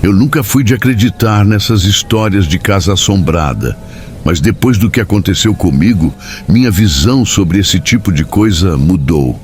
Eu nunca fui de acreditar nessas histórias de casa assombrada, mas depois do que aconteceu comigo, minha visão sobre esse tipo de coisa mudou,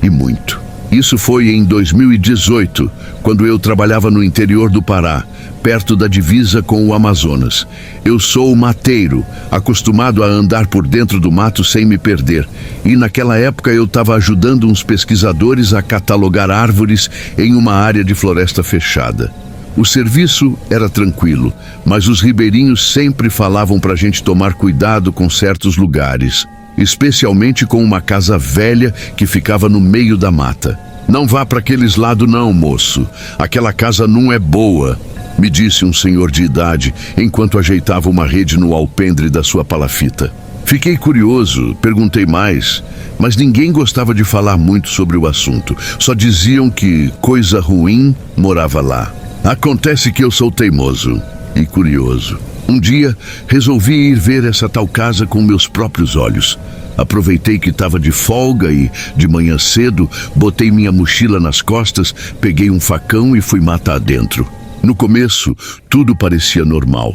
e muito. Isso foi em 2018, quando eu trabalhava no interior do Pará, perto da divisa com o Amazonas. Eu sou mateiro, acostumado a andar por dentro do mato sem me perder. E naquela época eu estava ajudando uns pesquisadores a catalogar árvores em uma área de floresta fechada. O serviço era tranquilo, mas os ribeirinhos sempre falavam para a gente tomar cuidado com certos lugares, especialmente com uma casa velha que ficava no meio da mata. Não vá para aqueles lados não, moço. Aquela casa não é boa, me disse um senhor de idade, enquanto ajeitava uma rede no alpendre da sua palafita. Fiquei curioso, perguntei mais, mas ninguém gostava de falar muito sobre o assunto. Só diziam que coisa ruim morava lá. Acontece que eu sou teimoso e curioso. Um dia, resolvi ir ver essa tal casa com meus próprios olhos. Aproveitei que estava de folga e, de manhã cedo, botei minha mochila nas costas, peguei um facão e fui matar dentro. No começo, tudo parecia normal.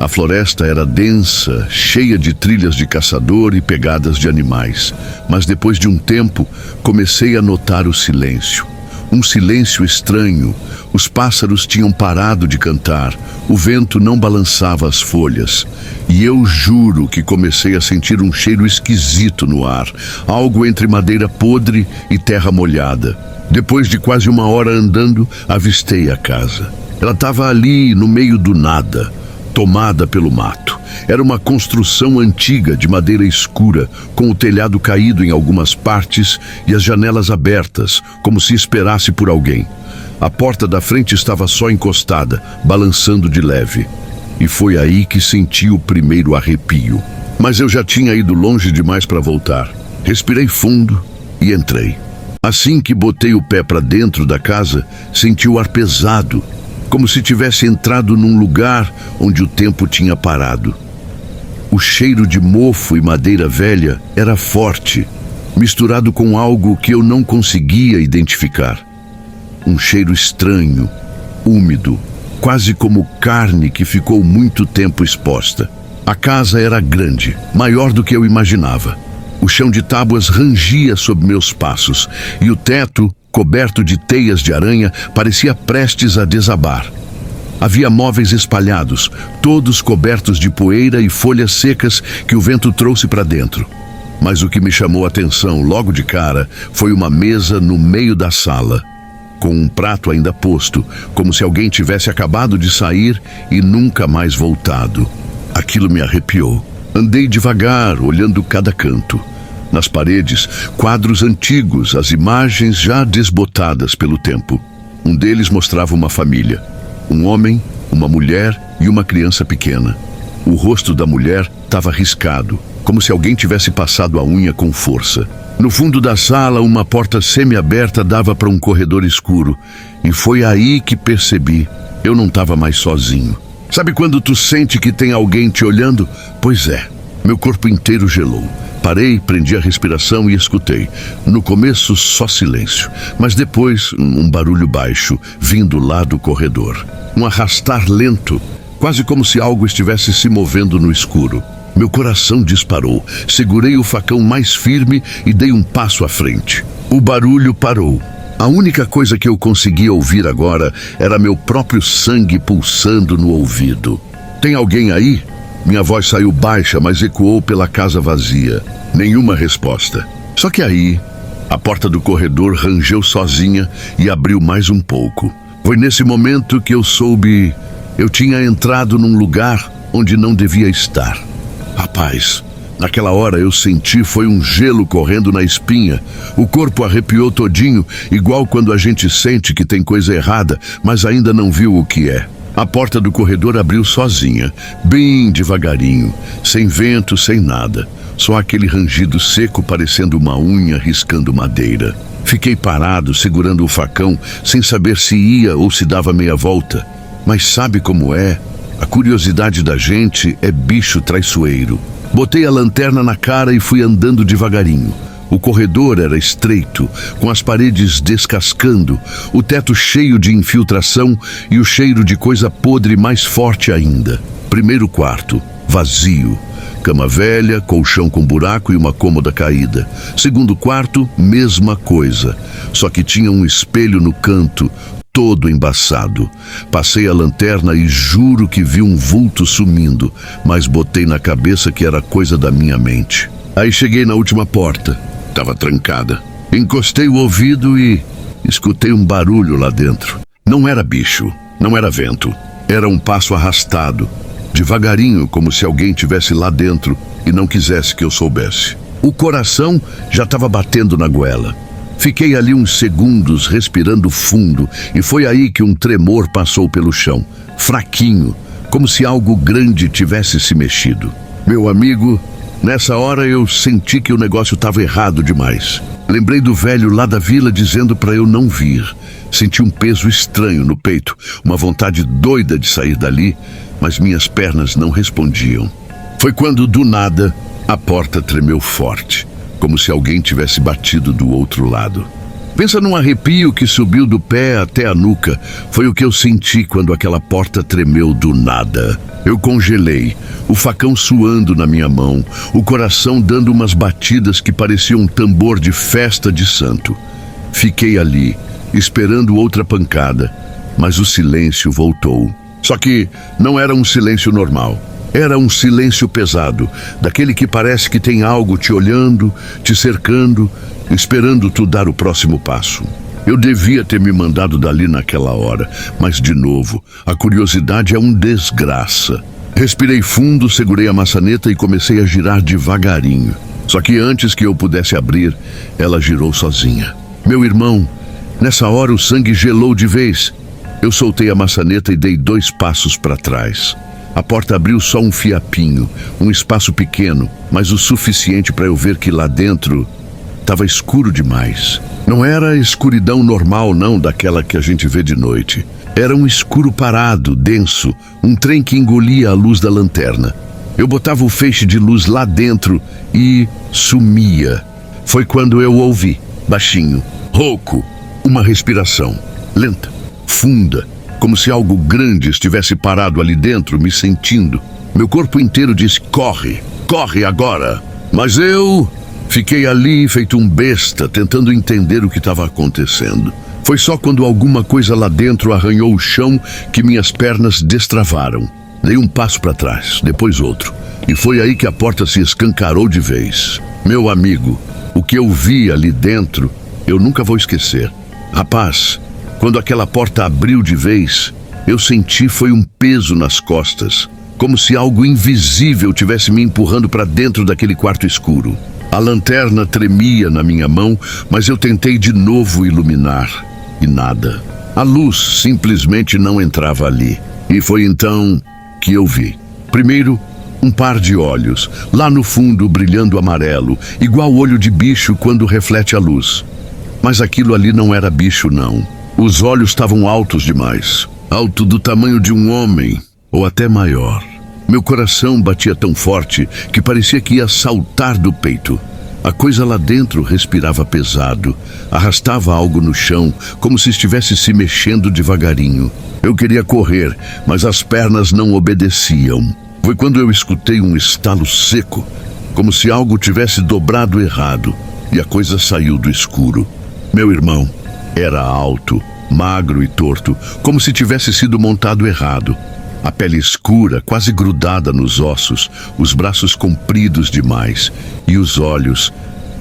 A floresta era densa, cheia de trilhas de caçador e pegadas de animais. Mas depois de um tempo, comecei a notar o silêncio. Um silêncio estranho. Os pássaros tinham parado de cantar. O vento não balançava as folhas. E eu juro que comecei a sentir um cheiro esquisito no ar. Algo entre madeira podre e terra molhada. Depois de quase uma hora andando, avistei a casa. Ela estava ali, no meio do nada, tomada pelo mato. Era uma construção antiga de madeira escura, com o telhado caído em algumas partes e as janelas abertas, como se esperasse por alguém. A porta da frente estava só encostada, balançando de leve. E foi aí que senti o primeiro arrepio. Mas eu já tinha ido longe demais para voltar. Respirei fundo e entrei. Assim que botei o pé para dentro da casa, senti o ar pesado, como se tivesse entrado num lugar onde o tempo tinha parado. O cheiro de mofo e madeira velha era forte, misturado com algo que eu não conseguia identificar. Um cheiro estranho, úmido, quase como carne que ficou muito tempo exposta. A casa era grande, maior do que eu imaginava. O chão de tábuas rangia sob meus passos e o teto, coberto de teias de aranha, parecia prestes a desabar. Havia móveis espalhados, todos cobertos de poeira e folhas secas que o vento trouxe para dentro. Mas o que me chamou a atenção logo de cara foi uma mesa no meio da sala, com um prato ainda posto, como se alguém tivesse acabado de sair e nunca mais voltado. Aquilo me arrepiou. Andei devagar, olhando cada canto. Nas paredes, quadros antigos, as imagens já desbotadas pelo tempo. Um deles mostrava uma família. Um homem, uma mulher e uma criança pequena. O rosto da mulher estava riscado, como se alguém tivesse passado a unha com força. No fundo da sala, uma porta semi-aberta dava para um corredor escuro. E foi aí que percebi, eu não estava mais sozinho. Sabe quando tu sente que tem alguém te olhando? Pois é, meu corpo inteiro gelou. Parei, prendi a respiração e escutei. No começo, só silêncio, mas depois um barulho baixo, vindo lá do corredor. Um arrastar lento, quase como se algo estivesse se movendo no escuro. Meu coração disparou. Segurei o facão mais firme e dei um passo à frente. O barulho parou. A única coisa que eu conseguia ouvir agora era meu próprio sangue pulsando no ouvido. Tem alguém aí? Minha voz saiu baixa, mas ecoou pela casa vazia. Nenhuma resposta. Só que aí, a porta do corredor rangeu sozinha e abriu mais um pouco. Foi nesse momento que eu soube... Eu tinha entrado num lugar onde não devia estar. Rapaz, naquela hora eu senti foi um gelo correndo na espinha. O corpo arrepiou todinho, igual quando a gente sente que tem coisa errada, mas ainda não viu o que é. A porta do corredor abriu sozinha, bem devagarinho, sem vento, sem nada. Só aquele rangido seco parecendo uma unha riscando madeira. Fiquei parado, segurando o facão, sem saber se ia ou se dava meia volta. Mas sabe como é? A curiosidade da gente é bicho traiçoeiro. Botei a lanterna na cara e fui andando devagarinho. O corredor era estreito, com as paredes descascando, o teto cheio de infiltração e o cheiro de coisa podre mais forte ainda. Primeiro quarto, vazio. Cama velha, colchão com buraco e uma cômoda caída. Segundo quarto, mesma coisa, só que tinha um espelho no canto, todo embaçado. Passei a lanterna e juro que vi um vulto sumindo, mas botei na cabeça que era coisa da minha mente. Aí cheguei na última porta. Estava trancada. Encostei o ouvido e escutei um barulho lá dentro. Não era bicho, não era vento. Era um passo arrastado, devagarinho, como se alguém estivesse lá dentro e não quisesse que eu soubesse. O coração já estava batendo na goela. Fiquei ali uns segundos respirando fundo e foi aí que um tremor passou pelo chão, fraquinho, como se algo grande tivesse se mexido. Meu amigo, nessa hora eu senti que o negócio estava errado demais. Lembrei do velho lá da vila dizendo para eu não vir. Senti um peso estranho no peito, uma vontade doida de sair dali, mas minhas pernas não respondiam. Foi quando, do nada, a porta tremeu forte, como se alguém tivesse batido do outro lado. Pensa num arrepio que subiu do pé até a nuca. Foi o que eu senti quando aquela porta tremeu do nada. Eu congelei, o facão suando na minha mão, o coração dando umas batidas que pareciam um tambor de festa de santo. Fiquei ali, esperando outra pancada, mas o silêncio voltou. Só que não era um silêncio normal. Era um silêncio pesado, daquele que parece que tem algo te olhando, te cercando, esperando tu dar o próximo passo. Eu devia ter me mandado dali naquela hora, mas de novo, a curiosidade é um desgraça. Respirei fundo, segurei a maçaneta e comecei a girar devagarinho. Só que antes que eu pudesse abrir, ela girou sozinha. Meu irmão, nessa hora o sangue gelou de vez. Eu soltei a maçaneta e dei 2 passos para trás. A porta abriu só um fiapinho, um espaço pequeno, mas o suficiente para eu ver que lá dentro estava escuro demais. Não era a escuridão normal, não, daquela que a gente vê de noite. Era um escuro parado, denso, um trem que engolia a luz da lanterna. Eu botava o feixe de luz lá dentro e sumia. Foi quando eu ouvi, baixinho, rouco, uma respiração, lenta, funda, como se algo grande estivesse parado ali dentro, me sentindo. Meu corpo inteiro disse, corre, corre agora. Mas eu fiquei ali feito um besta, tentando entender o que estava acontecendo. Foi só quando alguma coisa lá dentro arranhou o chão que minhas pernas destravaram. Dei um passo para trás, depois outro. E foi aí que a porta se escancarou de vez. Meu amigo, o que eu vi ali dentro, eu nunca vou esquecer. Rapaz, quando aquela porta abriu de vez, eu senti foi um peso nas costas, como se algo invisível tivesse me empurrando para dentro daquele quarto escuro. A lanterna tremia na minha mão, mas eu tentei de novo iluminar, e nada. A luz simplesmente não entrava ali. E foi então que eu vi. Primeiro, um par de olhos, lá no fundo brilhando amarelo, igual olho de bicho quando reflete a luz. Mas aquilo ali não era bicho, não. Os olhos estavam altos demais, alto do tamanho de um homem, ou até maior. Meu coração batia tão forte que parecia que ia saltar do peito. A coisa lá dentro respirava pesado, arrastava algo no chão, como se estivesse se mexendo devagarinho. Eu queria correr, mas as pernas não obedeciam. Foi quando eu escutei um estalo seco, como se algo tivesse dobrado errado, e a coisa saiu do escuro. Meu irmão era alto, magro e torto, como se tivesse sido montado errado. A pele escura, quase grudada nos ossos, os braços compridos demais e os olhos,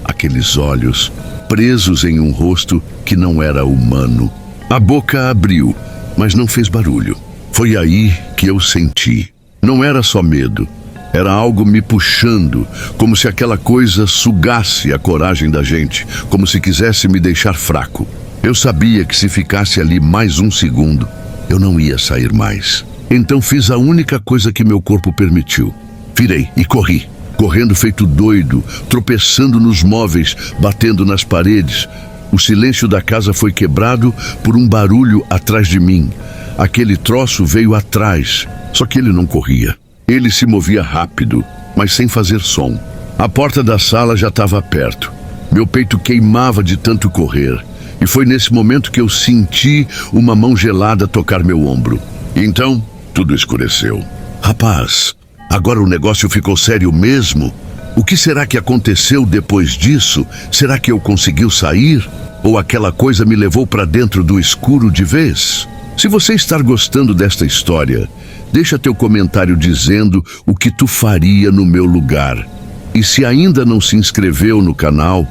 aqueles olhos, presos em um rosto que não era humano. A boca abriu, mas não fez barulho. Foi aí que eu senti. Não era só medo, era algo me puxando, como se aquela coisa sugasse a coragem da gente, como se quisesse me deixar fraco. Eu sabia que se ficasse ali mais um segundo, eu não ia sair mais. Então fiz a única coisa que meu corpo permitiu. Virei e corri, correndo feito doido, tropeçando nos móveis, batendo nas paredes. O silêncio da casa foi quebrado por um barulho atrás de mim. Aquele troço veio atrás, só que ele não corria. Ele se movia rápido, mas sem fazer som. A porta da sala já estava perto. Meu peito queimava de tanto correr. E foi nesse momento que eu senti uma mão gelada tocar meu ombro. E então, tudo escureceu. Rapaz, agora o negócio ficou sério mesmo? O que será que aconteceu depois disso? Será que eu consegui sair? Ou aquela coisa me levou para dentro do escuro de vez? Se você está gostando desta história, deixa teu comentário dizendo o que tu faria no meu lugar. E se ainda não se inscreveu no canal,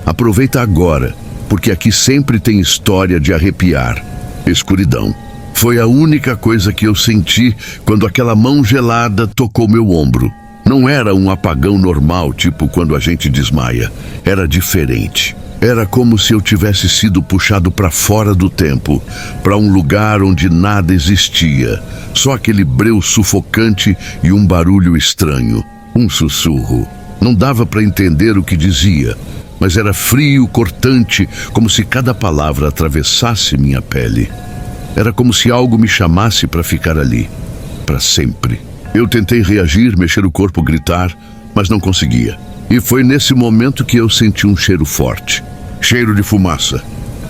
aproveita agora, porque aqui sempre tem história de arrepiar. Escuridão. Foi a única coisa que eu senti quando aquela mão gelada tocou meu ombro. Não era um apagão normal, tipo quando a gente desmaia. Era diferente. Era como se eu tivesse sido puxado para fora do tempo, para um lugar onde nada existia. Só aquele breu sufocante e um barulho estranho. Um sussurro. Não dava para entender o que dizia, mas era frio, cortante, como se cada palavra atravessasse minha pele. Era como se algo me chamasse para ficar ali, para sempre. Eu tentei reagir, mexer o corpo, gritar, mas não conseguia. E foi nesse momento que eu senti um cheiro forte. Cheiro de fumaça.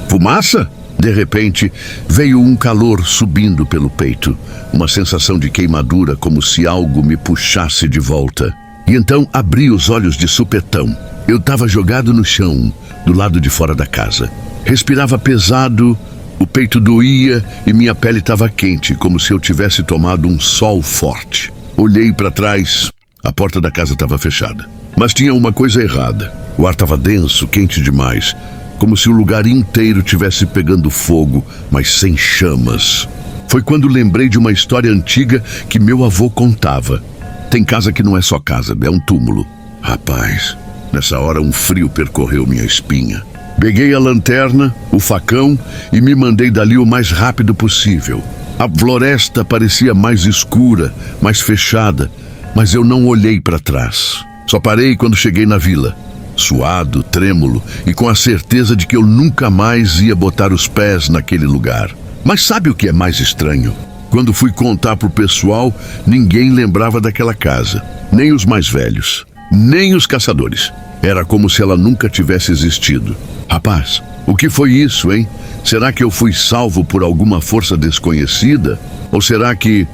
Fumaça? De repente, veio um calor subindo pelo peito. Uma sensação de queimadura, como se algo me puxasse de volta. E então abri os olhos de supetão. Eu estava jogado no chão, do lado de fora da casa. Respirava pesado, o peito doía e minha pele estava quente, como se eu tivesse tomado um sol forte. Olhei para trás, a porta da casa estava fechada. Mas tinha uma coisa errada. O ar estava denso, quente demais, como se o lugar inteiro tivesse pegando fogo, mas sem chamas. Foi quando lembrei de uma história antiga que meu avô contava. Tem casa que não é só casa, é um túmulo. Rapaz, nessa hora um frio percorreu minha espinha. Peguei a lanterna, o facão e me mandei dali o mais rápido possível. A floresta parecia mais escura, mais fechada, mas eu não olhei para trás. Só parei quando cheguei na vila, suado, trêmulo e com a certeza de que eu nunca mais ia botar os pés naquele lugar. Mas sabe o que é mais estranho? Quando fui contar pro pessoal, ninguém lembrava daquela casa, nem os mais velhos, nem os caçadores. Era como se ela nunca tivesse existido. Rapaz, o que foi isso, hein? Será que eu fui salvo por alguma força desconhecida? Ou será que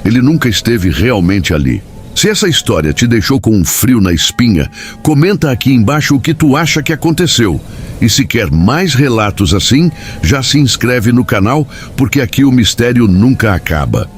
ele nunca esteve realmente ali? Se essa história te deixou com um frio na espinha, comenta aqui embaixo o que tu acha que aconteceu. E se quer mais relatos assim, já se inscreve no canal, porque aqui o mistério nunca acaba.